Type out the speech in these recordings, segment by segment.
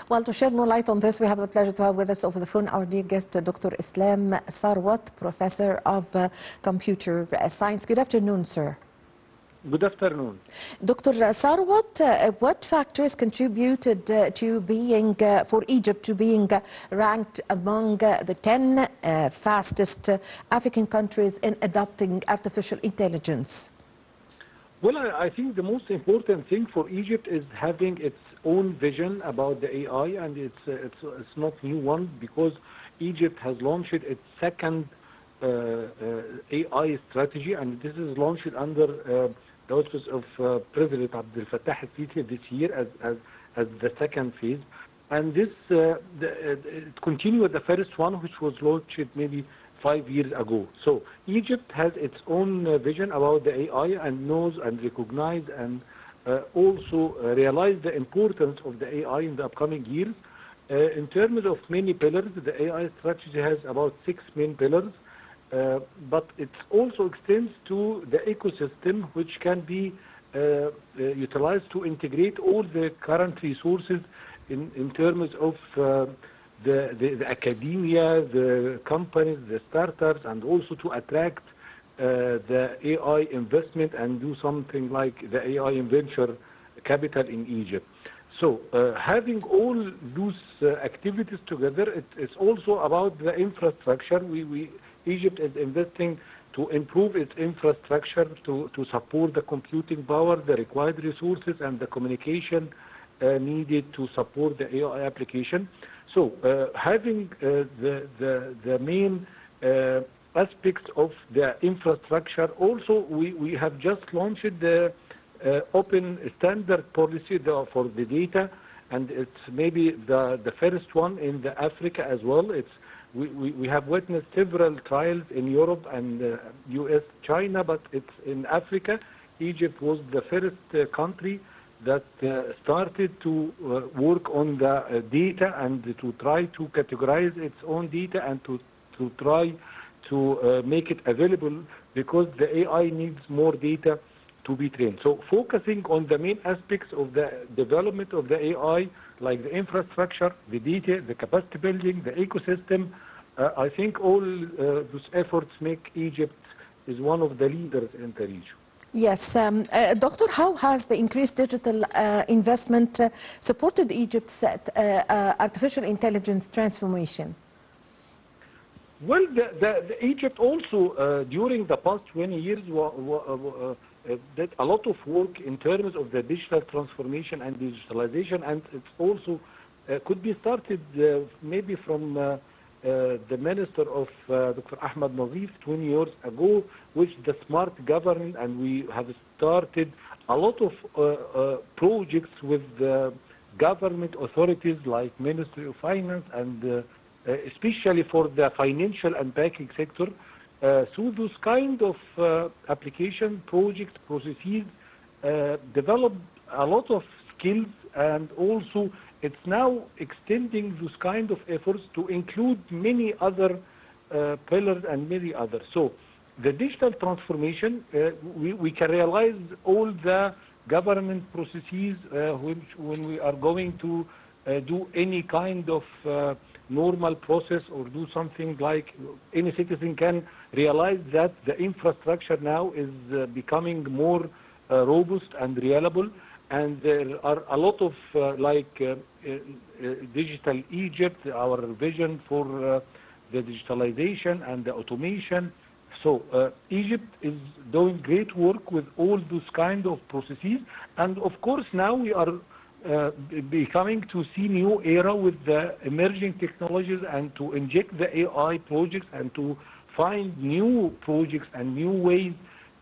Well, to shed more light on this, we have the pleasure to have with us over the phone our dear guest, Dr. Islam Tharwat, Professor of Computer Science. Good afternoon, sir. Good afternoon. Dr. Tharwat, what factors contributed to being, for Egypt, to being ranked among the 10 fastest African countries in adopting artificial intelligence? Well, I think the most important thing for Egypt is having its own vision about the AI, and it's not new one, because Egypt has launched its second AI strategy, and this is launched under the auspice of President Abdel Fattah al-Sisi this year as the second phase. And this it continued with the first one, which was launched maybe 5 years ago. So Egypt has its own vision about the AI and knows and recognizes and also realize the importance of the AI in the upcoming years. In terms of many pillars, the AI strategy has about 6 main pillars, but it also extends to the ecosystem, which can be utilized to integrate all the current resources in terms of the academia, the companies, the startups, and also to attract the AI investment and do something like the AI in venture capital in Egypt. So having all those activities together, it's also about the infrastructure. Egypt is investing to improve its infrastructure to support the computing power, the required resources, and the communication needed to support the AI application. So having the main aspects of the infrastructure, also we have just launched the open standard policy for the data, and it's maybe the first one in the Africa as well. We have witnessed several trials in Europe and US, China, but it's in Africa. Egypt was the first country that started to work on the data and to try to categorize its own data and to try to make it available, because the AI needs more data to be trained. So focusing on the main aspects of the development of the AI, like the infrastructure, the data, the capacity building, the ecosystem, I think all those efforts make Egypt is one of the leaders in the region. Yes. Doctor, how has the increased digital investment supported Egypt's artificial intelligence transformation? Well, the Egypt also, during the past 20 years, did a lot of work in terms of the digital transformation and digitalization, and it's also could be started maybe from the minister of Dr. Ahmed Nazif 20 years ago, which the smart government, and we have started a lot of projects with government authorities like Ministry of Finance, and especially for the financial and banking sector. So those kind of application projects, processes, develop a lot of skills, and also it's now extending those kind of efforts to include many other pillars and many others. So the digital transformation, we can realize all the government processes when we are going to do any kind of normal process or do something like any citizen can realize that the infrastructure now is becoming more robust and reliable. And there are a lot of Digital Egypt, our vision for the digitalization and the automation. So Egypt is doing great work with all those kind of processes. And of course now we are becoming to see new era with the emerging technologies, and to inject the AI projects and to find new projects and new ways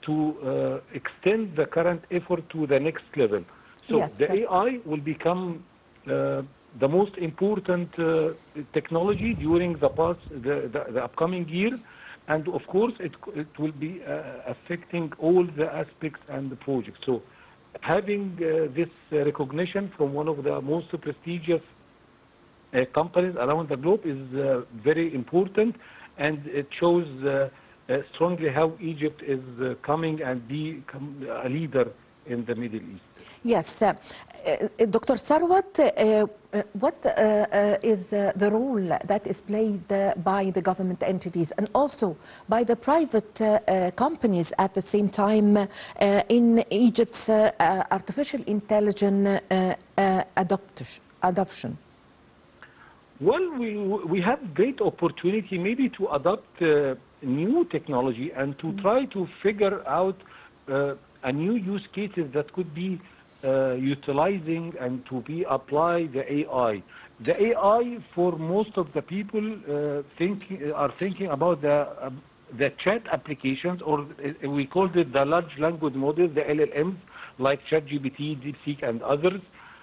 to extend the current effort to the next level. So yes, the AI will become the most important technology during the upcoming years, and of course it will be affecting all the aspects and the projects. So having this recognition from one of the most prestigious companies around the globe is very important, and it shows strongly how Egypt is coming and become a leader in the Middle East. Yes. Dr. Tharwat, what is the role that is played by the government entities and also by the private companies at the same time in Egypt's artificial intelligence adoption? Well, we have great opportunity maybe to adopt new technology and to try to figure out a new use cases that could be utilizing and to be applied the AI. The AI, for most of the people, are thinking about the chat applications, or we call it the large language models, the LLMs, like ChatGPT, DeepSeek, and others.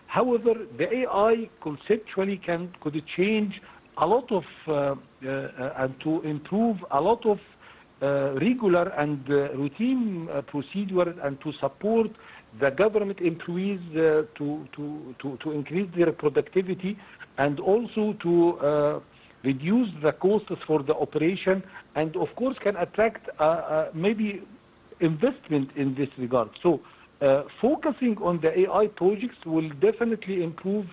However, the AI conceptually could change a lot of and to improve a lot of regular and routine procedures and to support the government employees to increase their productivity and also to reduce the costs for the operation, and of course can attract maybe investment in this regard. So focusing on the AI projects will definitely improve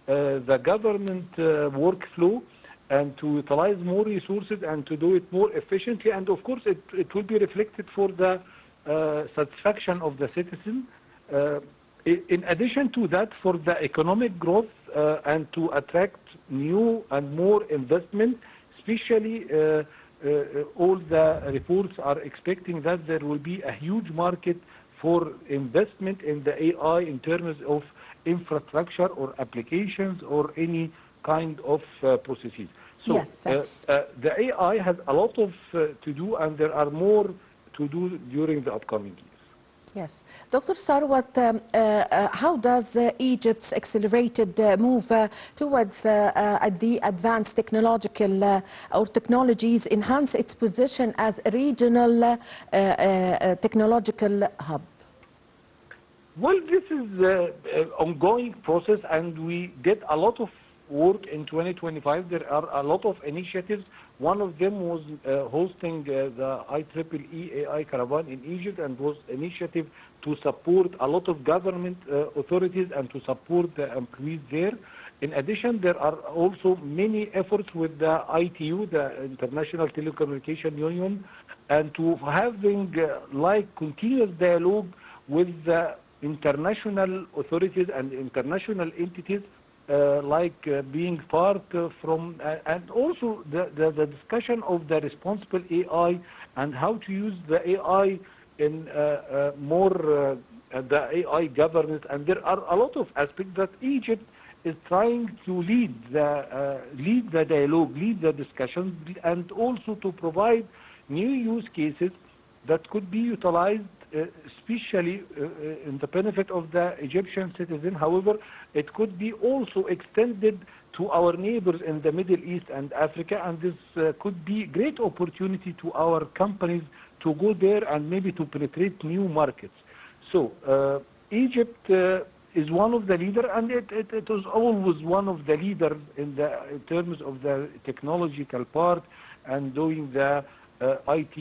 the government workflow and to utilize more resources and to do it more efficiently, and of course it will be reflected for the satisfaction of the citizen. In addition to that, for the economic growth and to attract new and more investment, especially all the reports are expecting that there will be a huge market for investment in the AI in terms of infrastructure or applications or any kind of processes. So yes, the AI has a lot of to do, and there are more to do during the upcoming years. Yes. Dr. Tharwat, how does Egypt's accelerated move towards the advanced technological or technologies enhance its position as a regional technological hub? Well, this is an ongoing process, and we did a lot of work in 2025. There are a lot of initiatives. One of them was hosting the IEEE AI Caravan in Egypt, and was initiative to support a lot of government authorities and to support the employees there. In addition, there are also many efforts with the ITU, the International Telecommunication Union, and to having like continuous dialogue with the international authorities and international entities, being part from, and also the discussion of the responsible AI and how to use the AI in more the AI governance. And there are a lot of aspects that Egypt is trying to lead the dialogue, lead the discussions, and also to provide new use cases that could be utilized especially in the benefit of the Egyptian citizen. However, it could be also extended to our neighbors in the Middle East and Africa, and this could be great opportunity to our companies to go there and maybe to penetrate new markets. So Egypt is one of the leaders, and it was always one of the leaders in terms of the technological part and doing the IT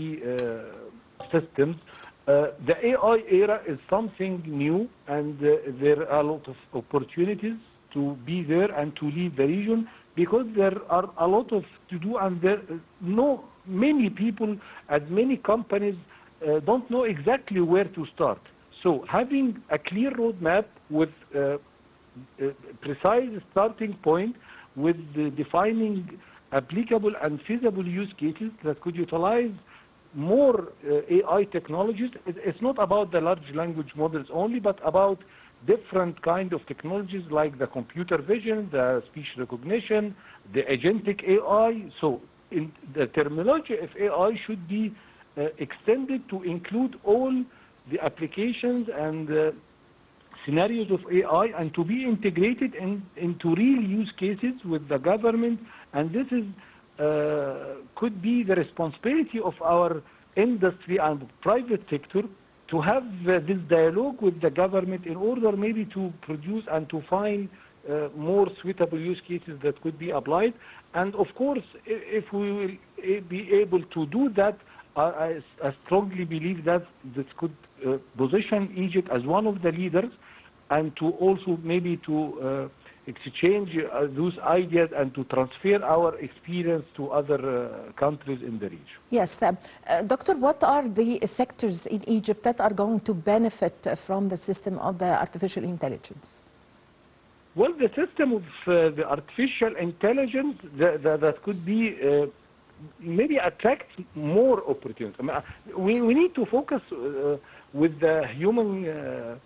systems. The AI era is something new, and there are a lot of opportunities to be there and to lead the region, because there are a lot of to do, and many people and many companies don't know exactly where to start. So having a clear roadmap with precise starting point, with defining applicable and feasible use cases that could utilize more AI technologies. It's not about the large language models only, but about different kind of technologies like the computer vision, the speech recognition, the agentic AI. So in the terminology of AI should be extended to include all the applications and scenarios of AI, and to be integrated into real use cases with the government. And this is could be the responsibility of our industry and private sector to have this dialogue with the government in order maybe to produce and to find more suitable use cases that could be applied. And of course, if we will be able to do that, I strongly believe that this could position Egypt as one of the leaders and to also maybe to exchange those ideas and to transfer our experience to other countries in the region. Yes. Doctor, what are the sectors in Egypt that are going to benefit from the system of the artificial intelligence? Well, the system of the artificial intelligence that could be maybe attract more opportunities. I mean, we need to focus with the human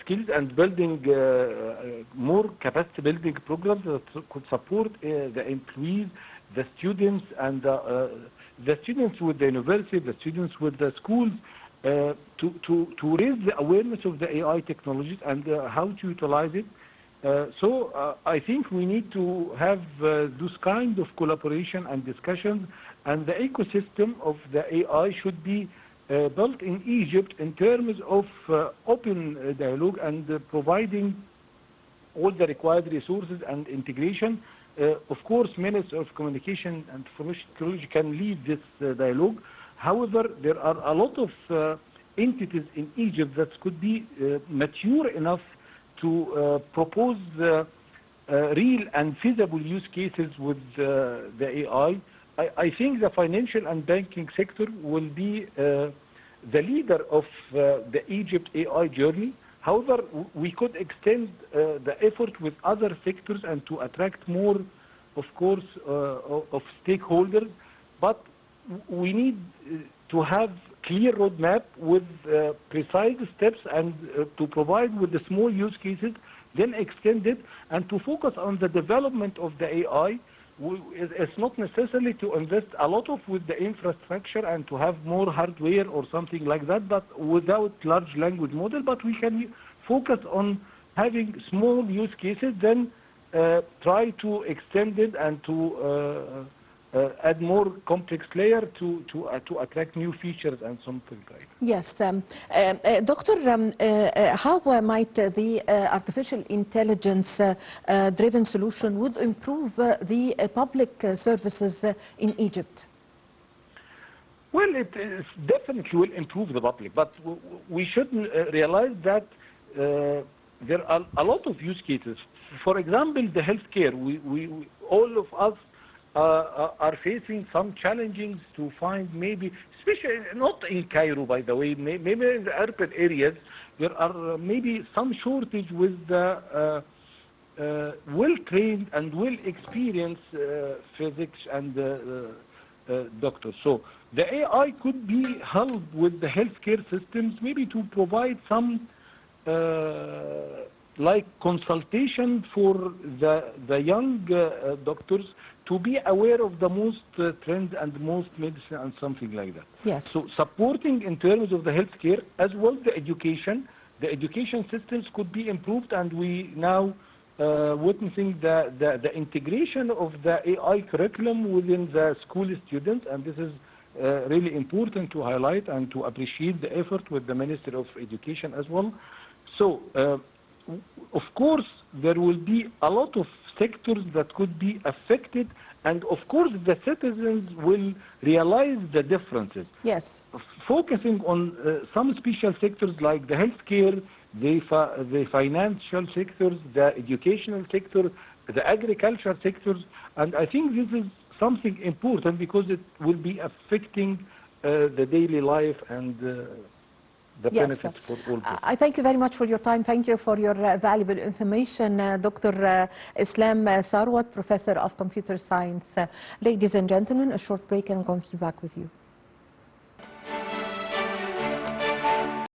skills and building more capacity building programs that could support the employees, the students, and the students with the university, the students with the schools, to raise the awareness of the AI technologies and how to utilize it. So I think we need to have those kind of collaboration and discussions, and the ecosystem of the AI should be built in Egypt in terms of open dialogue and providing all the required resources and integration. Of course, Minister of Communication and Information Technology can lead this dialogue. However, there are a lot of entities in Egypt that could be mature enough to propose real and feasible use cases with the AI. I think the financial and banking sector will be the leader of the Egypt AI journey. However, we could extend the effort with other sectors and to attract more, of course, of stakeholders. But we need to have clear roadmap with precise steps and to provide with the small use cases, then extend it and to focus on the development of the AI. It's not necessarily to invest a lot of with the infrastructure and to have more hardware or something like that, but without large language model. But we can focus on having small use cases, then try to extend it and to add more complex layer to attract new features and something like that. Yes. Doctor, how might the artificial intelligence driven solution would improve the public services in Egypt? Well, it definitely will improve the public, but we should realize that there are a lot of use cases. For example, the healthcare. We all of us are facing some challenges to find, maybe, especially not in Cairo, by the way, maybe in the urban areas, there are maybe some shortage with the well-trained and well-experienced physics and doctors. So the AI could be helped with the healthcare systems, maybe to provide some like consultation for the young doctors to be aware of the most trends and most medicine and something like that. Yes. So supporting in terms of the healthcare as well the education systems could be improved, and we now witnessing the integration of the AI curriculum within the school students, and this is really important to highlight and to appreciate the effort with the Ministry of Education as well. So of course there will be a lot of sectors that could be affected, and of course the citizens will realize the differences. Yes. Focusing on some special sectors like the healthcare, the financial sectors, the educational sector, the agriculture sectors, and I think this is something important because it will be affecting the daily life and the benefits for all people. I thank you very much for your time. Thank you for your valuable information, Dr. Islam Tharwat, Professor of Computer Science. Ladies and gentlemen, a short break and I'm going to be back with you.